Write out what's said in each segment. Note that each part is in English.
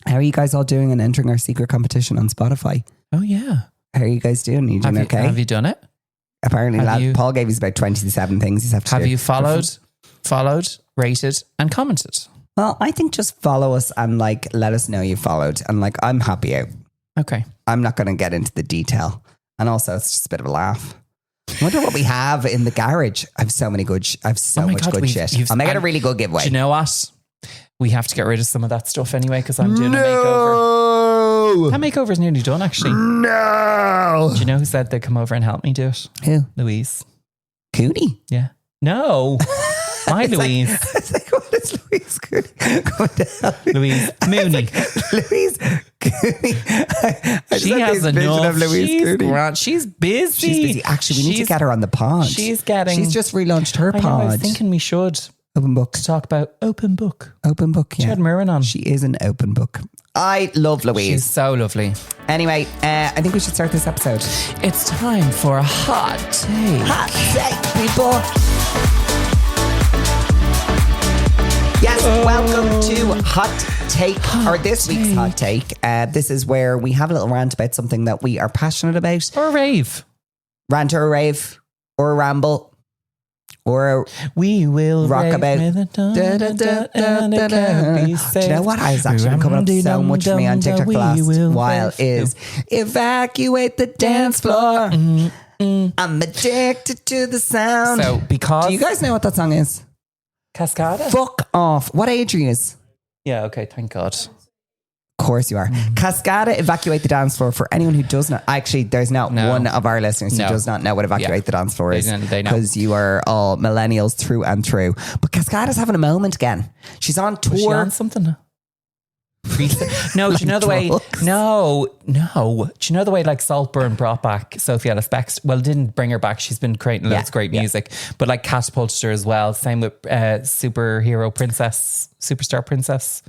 How are you guys all doing in entering our secret competition on Spotify? Oh, yeah. How are you guys doing? Are you doing okay? Have you done it? Apparently, Paul gave us about 27 things he's have to do. Have you followed, rated, and commented? Well, I think just follow us and like let us know you followed. And like, I'm happy out. Okay. I'm not going to get into the detail. And also, it's just a bit of a laugh. I wonder what we have in the garage. I have so much good shit. I'll make it a really good giveaway. Do you know what? We have to get rid of some of that stuff anyway because I'm doing a makeover. That makeover is nearly done, actually. No. Do you know who said they'd come over and help me do it? Who? Louise. Cooney? Yeah. No. My Louise. What is Louise Cooney? Louise Mooney. Louise Cooney. She has enough. Of Louise Cooney. She's busy. She's busy. Actually, we need to get her on the pod. She's just relaunched her pod. I was thinking we should. Open book. To talk about open book. Open book, yeah. She had Mirren on. She is an open book. I love Louise. She's so lovely. Anyway, I think we should start this episode. It's time for a hot take. Hot take, people. Yes, welcome to Hot Take, or this week's Hot Take. This is where we have a little rant about something that we are passionate about. Or a rave. Rant or a rave, or a ramble. Or we will rock about. Do you know what has actually been coming up so much for me on TikTok the last while is evacuate the dance floor. I'm addicted to the sound. So because do you guys know what that song is? Cascada? Fuck off. What age are you? Yeah, okay, thank God. Of course you are. Cascada, evacuate the dance floor. For anyone who does not, actually, there's not one of our listeners who does not know what evacuate the dance floor is. They know. Because you are all millennials through and through. But Cascada's having a moment again. She's on tour. Was she on something? No, do you know the way? No. Do you know the way like Saltburn brought back Sophie Ellis Bextor? Well, didn't bring her back. She's been creating loads of great music, but like catapulted her as well. Same with superstar princess.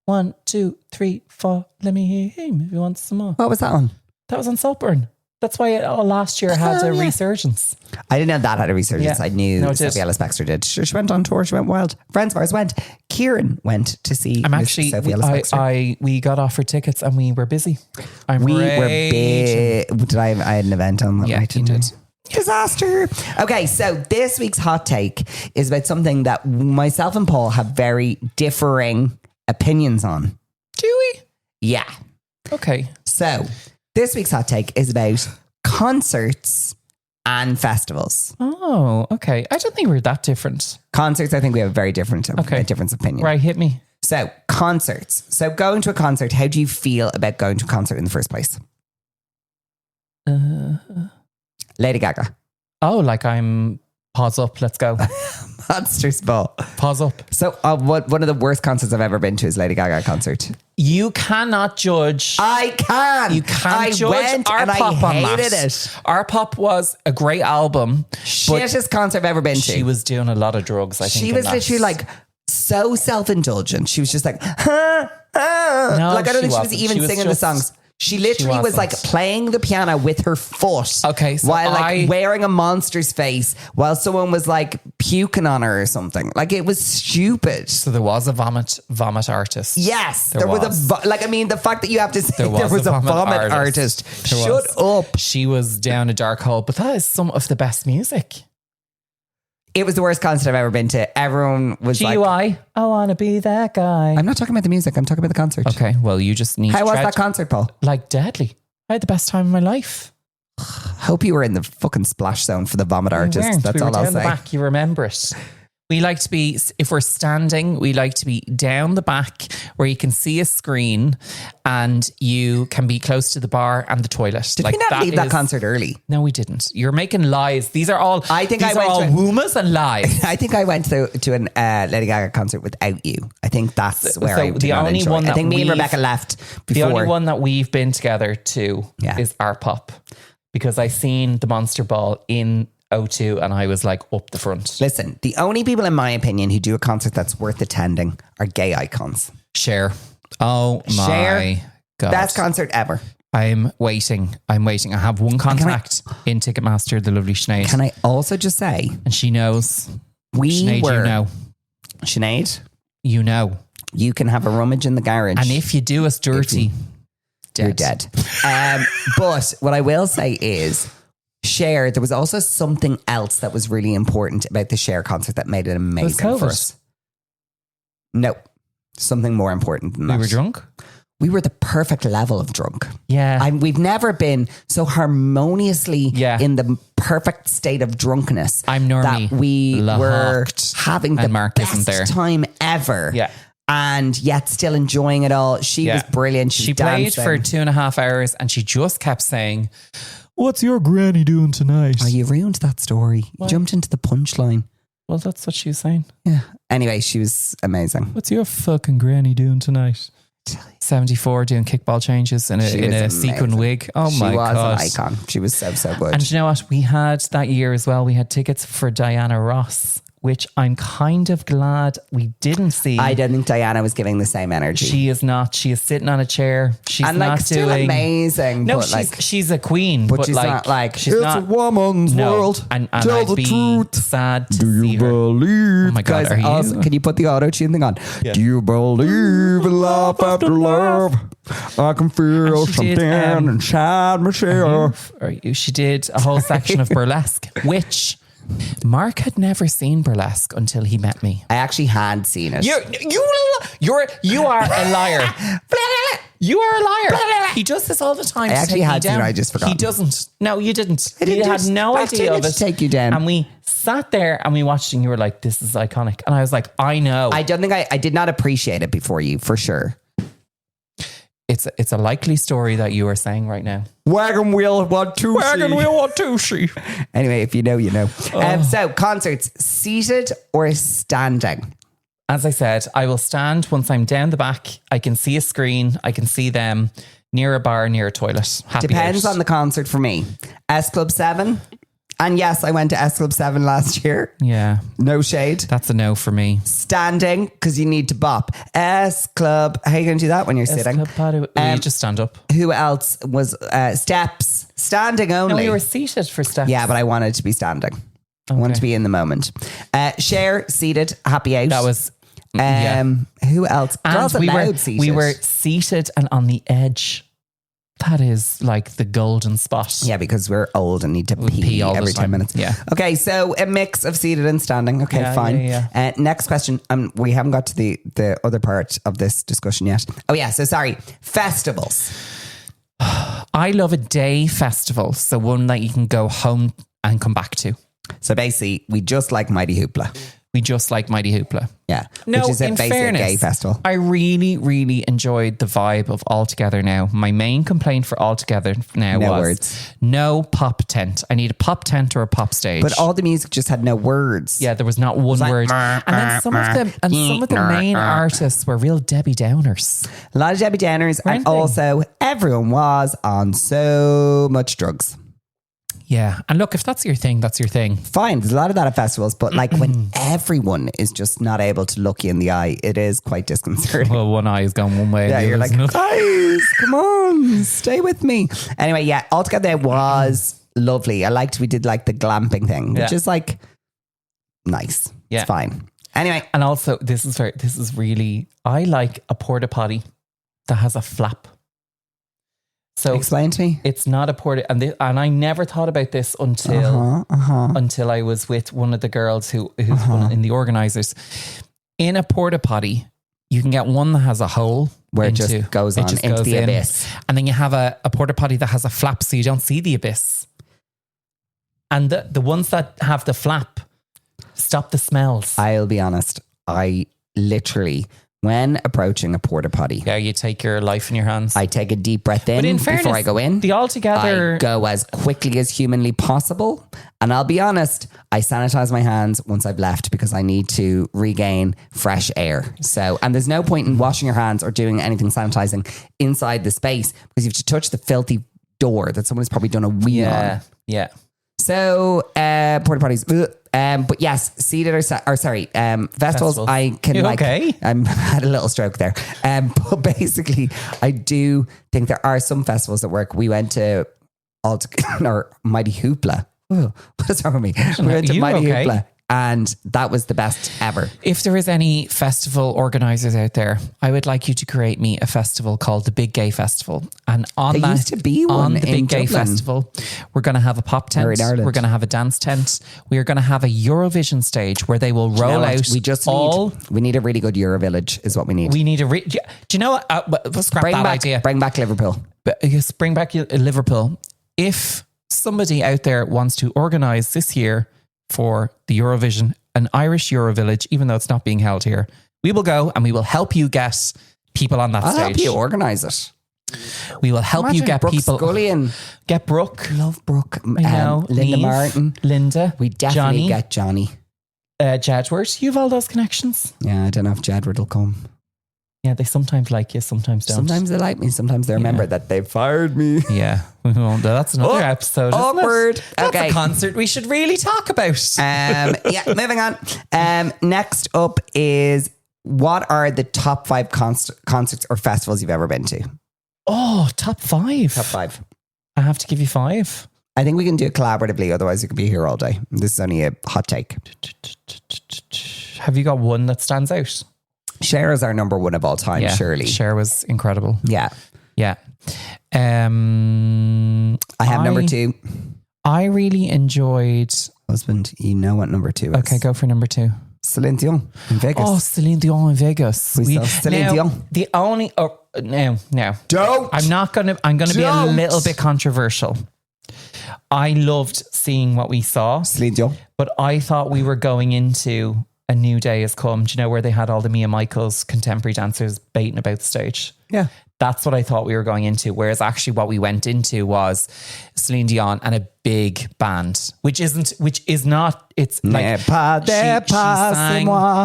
1, 2, 3, 4. Let me hear him if you want some more. What was that on? That was on Saltburn. That's why last year had a resurgence. I didn't know that had a resurgence. Yeah. I knew Sophie Ellis Bextor did. She went on tour. She went wild. Friends of ours went. Kieran went to see Sophie Ellis Bextor. We got offered tickets and we were busy. We were big. I had an event on that night. You did. Disaster. Okay, so this week's hot take is about something that myself and Paul have very differing opinions on. Do we? Yeah. Okay. So this week's hot take is about concerts and festivals. Oh, okay. I don't think we're that different. Concerts, I think we have a very different difference of opinion. Right, hit me. So concerts. So going to a concert, how do you feel about going to a concert in the first place? Lady Gaga. Oh, like I'm pause up, let's go. Monsters Ball. Pause up. So one of the worst concerts I've ever been to is Lady Gaga concert. You cannot judge. I can. You can't judge went our and pop I on hated that. it. Our pop was a great album. Shittest concert I've ever been to. She was doing a lot of drugs, I think. She was literally like so self-indulgent. She was just like, like I don't think she was even singing the songs. She literally was like playing the piano with her foot. Okay, so while like wearing a monster's face while someone was like puking on her or something. Like it was stupid. So there was a vomit artist. Yes, there was a the fact that you have to say there was a vomit artist. Shut up. She was down a dark hole, but that is some of the best music. It was the worst concert I've ever been to. Everyone was GUI, like, I want to be that guy. I'm not talking about the music. I'm talking about the concert. Okay, well, you just need How was that concert, Paul? Like deadly. I had the best time of my life. Hope you were in the fucking splash zone for the vomit artist. That's all I'll say. The back, you remember it. We like to be, if we're standing, we like to be down the back where you can see a screen and you can be close to the bar and the toilet. Did we not leave that concert early? No, we didn't. You're making lies. These are all woomers and lies. I think I went to an Lady Gaga concert without you. I think that's where I did not enjoy. I think me and Rebecca left before. The only one that we've been together to is our pop, because I seen the Monster Ball in O2 and I was like up the front. Listen, the only people in my opinion who do a concert that's worth attending are gay icons. Cher. Oh my God. Best concert ever. I'm waiting. I have one contact in Ticketmaster, the lovely Sinead. Can I also just say, and she knows. Sinead, you know. Sinead? You know. You can have a rummage in the garage. And if you do us dirty, you're dead. But what I will say is, Cher, there was also something else that was really important about the Cher concert that made it amazing for us. No, something more important than that. We were drunk? We were the perfect level of drunk. Yeah. We've never been so harmoniously in the perfect state of drunkenness. I'm normally that we were having the best time ever. Yeah. And yet still enjoying it all. She was brilliant. She played for 2.5 hours and she just kept saying, "What's your granny doing tonight?" Oh, you ruined that story. You jumped into the punchline. Well, that's what she was saying. Yeah. Anyway, she was amazing. What's your fucking granny doing tonight? 74 doing kickball changes in a sequin wig. Oh my God. She was an icon. She was so good. And you know what? We had that year as well. We had tickets for Diana Ross, which I'm kind of glad we didn't see. I don't think Diana was giving the same energy. She is not. She is sitting on a chair. She's and not still doing amazing. No, but she's a queen, but she's not like she's it's not, a woman's world. And Tell I'd the be truth. sad to Do see you her. believe? Oh my God, guys, are you? Can you put the auto tune thing on? Yeah. Do you believe in love after love? I can feel something inside myself. She did a whole section of burlesque, which Mark had never seen burlesque until he met me. I actually had seen it. You are a liar. You are a liar. He does this all the time. I actually had seen it. I just forgot. He doesn't. No, you didn't. I didn't. You had no idea of it. To take you down. And we sat there and we watched, and you were like, "This is iconic." And I was like, "I know." I don't think I did not appreciate it before you, for sure. It's a likely story that you are saying right now. Wagon wheel want to Wagon wheel want to see. Anyway, if you know, you know. So concerts, seated or standing? As I said, I will stand once I'm down the back. I can see a screen. I can see them near a bar, near a toilet. Happy Depends out. on the concert for me. S Club 7. And yes, I went to S Club 7 last year. Yeah. No shade. That's a no for me. Standing, because you need to bop. S Club. How are you going to do that when you're sitting? You just stand up. Who else was steps? Standing only. No, we were seated for steps. Yeah, but I wanted to be standing. I wanted to be in the moment. Cher, seated, happy out. That was... Who else? Girls Aloud seated. We were seated and on the edge. That is like the golden spot. Yeah, because we're old and need to pee every 10 minutes. Yeah. Okay, so a mix of seated and standing. Okay, fine. Yeah. Next question. We haven't got to the other part of this discussion yet. Oh yeah, so sorry. Festivals. I love a day festival. So one that you can go home and come back to. So basically, we just like Mighty Hoopla. We just like Mighty Hoopla. Yeah. No, which is a in basic fairness, gay festival. I really, really enjoyed the vibe of All Together Now. My main complaint for All Together Now was no pop tent. I need a pop tent or a pop stage. But all the music just had no words. Yeah, there was not one word. And then some of the main artists were real Debbie Downers. A lot of Debbie Downers, and also everyone was on so much drugs. Yeah. And look, if that's your thing, that's your thing. Fine. There's a lot of that at festivals, but like when everyone is just not able to look you in the eye, it is quite disconcerting. Well, one eye is going one way. Yeah, you're like, guys, come on, stay with me. Anyway, yeah, altogether it was lovely. We did like the glamping thing, which is like nice. Yeah. It's fine. Anyway. And also, I like a porta potty that has a flap. So explain to me. It's not a porta, and I never thought about this until I was with one of the girls who's one in the organisers. In a porta potty, you can get one that has a hole where it just goes into the abyss, and then you have a porta potty that has a flap, so you don't see the abyss. And the ones that have the flap stop the smells. I'll be honest. I literally, when approaching a porta potty, you take your life in your hands. I take a deep breath in before I go in. The Altogether, I go as quickly as humanly possible, and I'll be honest, I sanitize my hands once I've left because I need to regain fresh air. So, and there's no point in washing your hands or doing anything sanitizing inside the space because you have to touch the filthy door that someone's probably done a wee on. Yeah. So, porta potties. But yes, seated festivals. I can I had a little stroke there. But basically, I do think there are some festivals that work. We went to Mighty Hoopla. What is wrong with me? We went to Mighty Hoopla, and that was the best ever. If there is any festival organisers out there, I would like you to create me a festival called the Big Gay Festival. And on There used to be one on the in Big Gay Dublin. Festival, we're going to have a pop tent. Or in Ireland. We're going to have a dance tent. We are going to have a Eurovision stage where they will You know roll what? out we need a really good Euro Village is what we need. We need a... do you know what? We'll scrap that idea. Bring back Liverpool. But yes, bring back Liverpool. If somebody out there wants to organise this year for the Eurovision, an Irish Euro Village, even though it's not being held here, we will go and we will help you get people on that I'll stage. help you organise it. We will help you get Brooke people. Scully and Get Brooke. love Brooke. I know. Linda Niamh, Martin. Linda. We definitely Johnny, get Johnny. Jedward. You have all those connections. Yeah, I don't know if Jedward will come. Yeah, they sometimes like you, sometimes don't. Sometimes they like me. Sometimes they remember that they fired me. Yeah. We won't. That's another Oh, episode. isn't it? awkward. That's Okay. a concert we should really talk about. Yeah, moving on. Next up is, what are the top 5 concerts or festivals you've ever been to? Oh, top 5. Top 5. I have to give you 5. I think we can do it collaboratively, otherwise we could be here all day. This is only a hot take. Have you got one that stands out? Cher is our number 1 of all time, surely. Cher was incredible. Yeah. Yeah. I have number 2. I really enjoyed... Husband, you know what number 2 is. Okay, go for number 2. Celine Dion in Vegas. Oh, Celine Dion in Vegas. We saw Celine Dion. The only... Oh, no. Don't. I'm going to be a Don't. little bit controversial. I loved seeing what we saw, Celine Dion. but I thought we were going into A New Day Has Come. Do you know where they had all the Mia Michaels contemporary dancers baiting about the stage? Yeah. That's what I thought we were going into. Whereas actually what we went into was Celine Dion and a big band, which is not, it's like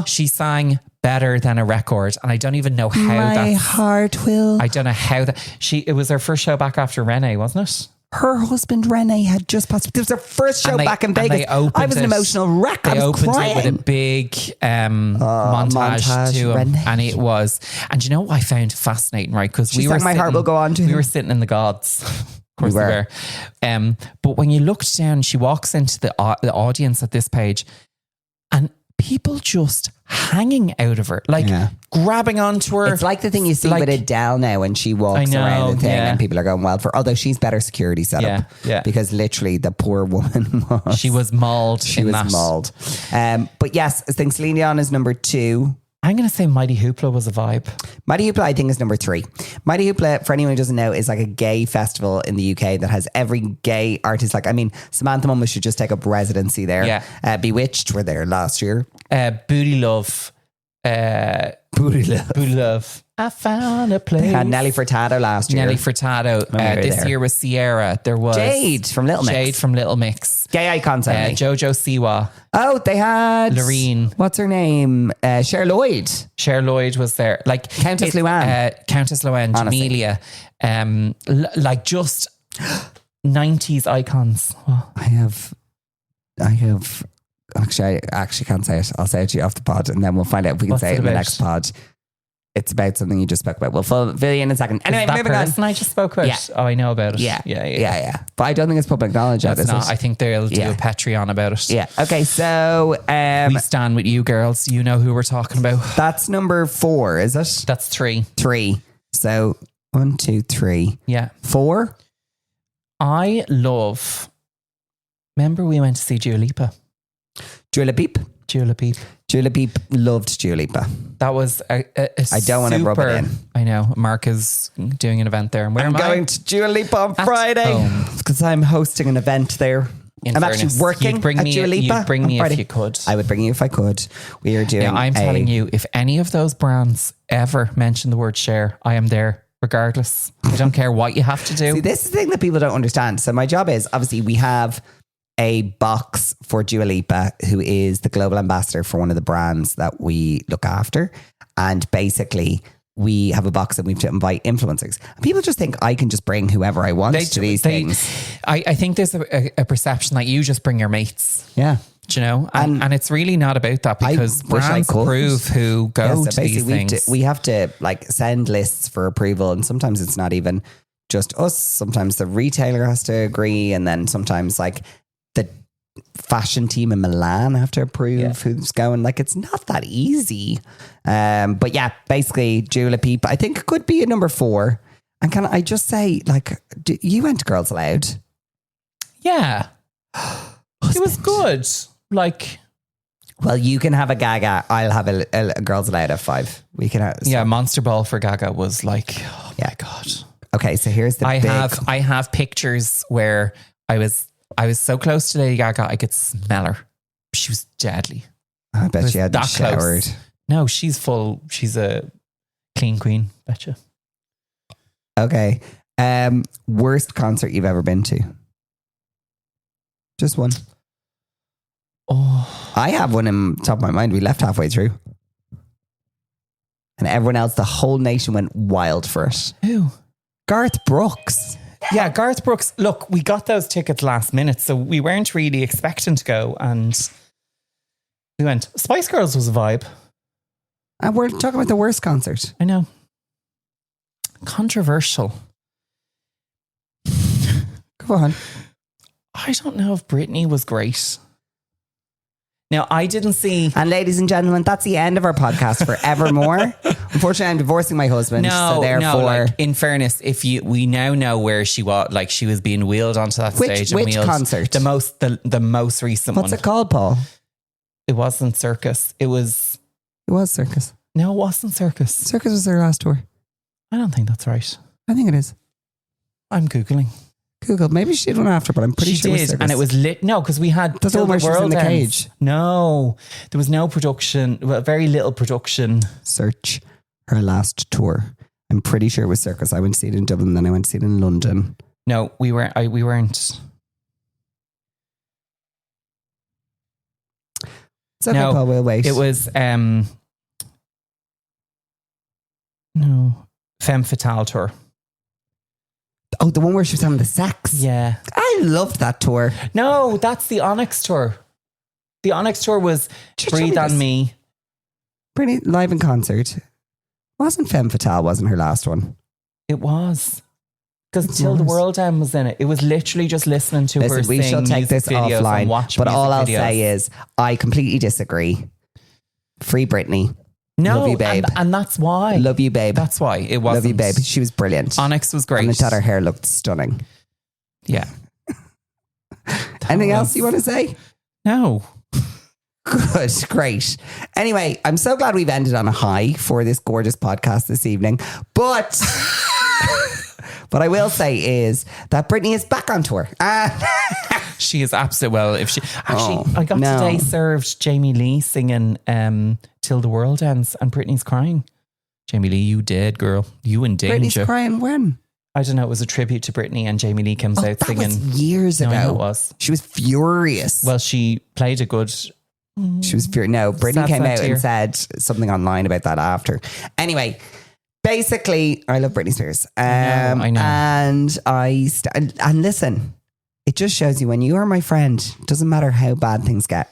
she sang better than a record. And I don't even know how My heart will. I don't know how that, it was her first show back after Renee, wasn't it? Her husband Renee had just passed. It was her first show back in Vegas. I was an emotional wreck. I was opened crying. it with a big montage to him, Renee. and it was. And you know what I found fascinating, right? Because She sang My Heart Will Go On to We him. were sitting in the gods. Of course We we were. were. But when you looked down, she walks into the audience at this page, and people just hanging out of her, like grabbing onto her. It's like the thing you see Like- with Adele now when she walks I know, around the thing yeah. and people are going wild for, although she's better security setup. Yeah. Because literally the poor woman was. She was mauled. She was mauled. But yes, I think Celine Dion is number 2. I'm going to say Mighty Hoopla was a vibe. Mighty Hoopla, I think, is number 3. Mighty Hoopla, for anyone who doesn't know, is like a gay festival in the UK that has every gay artist. Like, I mean, Samantha Mumma should just take up residency there. Yeah. Bewitched were there last year. Booty Love. Booty Love. Booty Love. I found a place. They had Nelly Furtado last year. Nelly Furtado. When we were This there. year was Sierra. There was Jade from Little Mix. Jade from Little Mix. Gay icons only. Jojo Siwa. Oh, they had Loreen. What's her name? Cher Lloyd. Cher Lloyd was there. Like Countess Luann. Countess Luann. Honestly. Jamelia. Like just 90s icons. Oh. I have. Actually, I actually can't say it. I'll say it to you off the pod, and then we'll find out if we can What's say it it in the about? next pod. It's about something you just spoke about. We'll fill you in a second. Anyway, Is that moving on. person I just spoke about? Yeah. Oh, I know about it. Yeah. But I don't think it's public knowledge yet, That's is not. it? I think they'll do Yeah. a Patreon about it. Yeah. Okay, so We stand with you girls. You know who we're talking about. that's number 4, is it? That's 3. 3. So 1, 2, 3, Yeah. 4. I love. Remember we went to see Dua Lipa. Dua Peep. Dua Peep. Dua Peep loved Dua Lipa. That was a I don't want to rub it in. I know. Mark is doing an event there. And where I'm am going I? to Dua Lipa on At Friday home. because I'm hosting an event there. In I'm fairness, actually working you'd bring at me, Dua Lipa You'd bring on me Friday. if you could. I would bring you if I could. We are doing. Now, I'm telling you, if any of those brands ever mention the word share, I am there regardless. I don't care what you have to do. See, this is the thing that people don't understand. So my job is, obviously, we have a box for Dua Lipa, who is the global ambassador for one of the brands that we look after. And basically, we have a box and we have to invite influencers. And people just think I can just bring whoever I want to these things. I think there's a perception that you just bring your mates. Yeah. Do you know? And it's really not about that, because I wish I brands could. approve who go to these things. We have to like send lists for approval, and sometimes it's not even just us. Sometimes the retailer has to agree, and then sometimes like the fashion team in Milan have to approve who's going. Like, it's not that easy. But yeah, basically, Dua Peep, I think it could be a number 4. And can I just say, like, you went to Girls Aloud? Yeah. It was good. Like, well, you can have a Gaga. I'll have a Girls Aloud at 5. We can have, yeah, Monster Ball for Gaga was like, oh my God. Okay, so here's the I have pictures where I was so close to Lady Gaga, I could smell her. She was deadly. I bet she had that showered. Close. No, she's full. She's a clean queen. Betcha. Okay. Worst concert you've ever been to? Just one. Oh, I have one in top of my mind. We left halfway through. And everyone else, the whole nation went wild for it. who? Garth Brooks. Yeah, Garth Brooks. Look, we got those tickets last minute, so we weren't really expecting to go, and we went. Spice Girls was a vibe. And we're talking about the worst concert. I know. Controversial. Go on. I don't know if Britney was great. Now, I didn't see... And ladies and gentlemen, that's the end of our podcast forevermore. Unfortunately, I'm divorcing my husband. So therefore... like, in fairness, we now know where she was, like she was being wheeled onto that stage. Which concert? The most recent one. What's it called, Paul? It wasn't Circus. It was Circus. No, it wasn't Circus. Circus was their last tour. I don't think that's right. I think it is. I'm Googling. Google. Maybe she did one after, but I'm pretty sure she did, and it was lit. No, because we had that's the one where she's in the cage. No, there was no production. Well, very little production. Search her last tour. I'm pretty sure it was Circus. I went to see it in Dublin, then I went to see it in London. No, we weren't. We weren't. It's okay, Paul. We'll wait. It was no Femme Fatale tour. Oh, the one where she was having the sex. Yeah. I loved that tour. No, that's the Onyx tour. The Onyx tour was Breathe on Me. Britney live in concert. Wasn't Femme Fatale, wasn't her last one? It was. Because Till the World End was in it. It was literally just listening to her we sing shall take this offline. But all I'll videos. say is I completely disagree. Free Britney. No, love you, babe. And that's why. Love you, babe. That's why it wasn't. Love you, babe. She was brilliant. Onyx was great. And I thought her hair looked stunning. Yeah. Anything else you want to say? No. Good, great. Anyway, I'm so glad we've ended on a high for this gorgeous podcast this evening. But what I will say is that Britney is back on tour. She is absolutely well. If she actually, I got today served Jamie Lee singing "Till the World Ends" and Britney's crying. Jamie Lee, you dead, girl. You in danger. Britney's crying when? I don't know. It was a tribute to Britney, and Jamie Lee comes out singing. That was years ago. No, it was. She was furious. Well, she played a good. She was furious. No, Britney came out and said something online about that after. Anyway. Basically, I love Britney Spears. I know. And and listen, it just shows you when you are my friend, it doesn't matter how bad things get.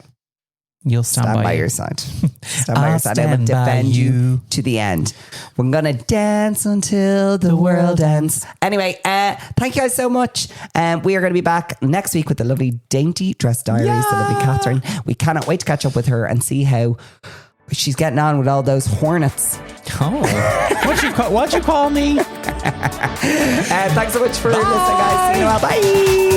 You'll stand by your side. Stand by your side. I will defend you to the end. We're going to dance until the world ends. Anyway, thank you guys so much. We are going to be back next week with the lovely Dainty Dress Diaries, the lovely Catherine. We cannot wait to catch up with her and see how she's getting on with all those hornets. Oh, what'd you call me? Thanks so much for listening, guys. See you all. Bye.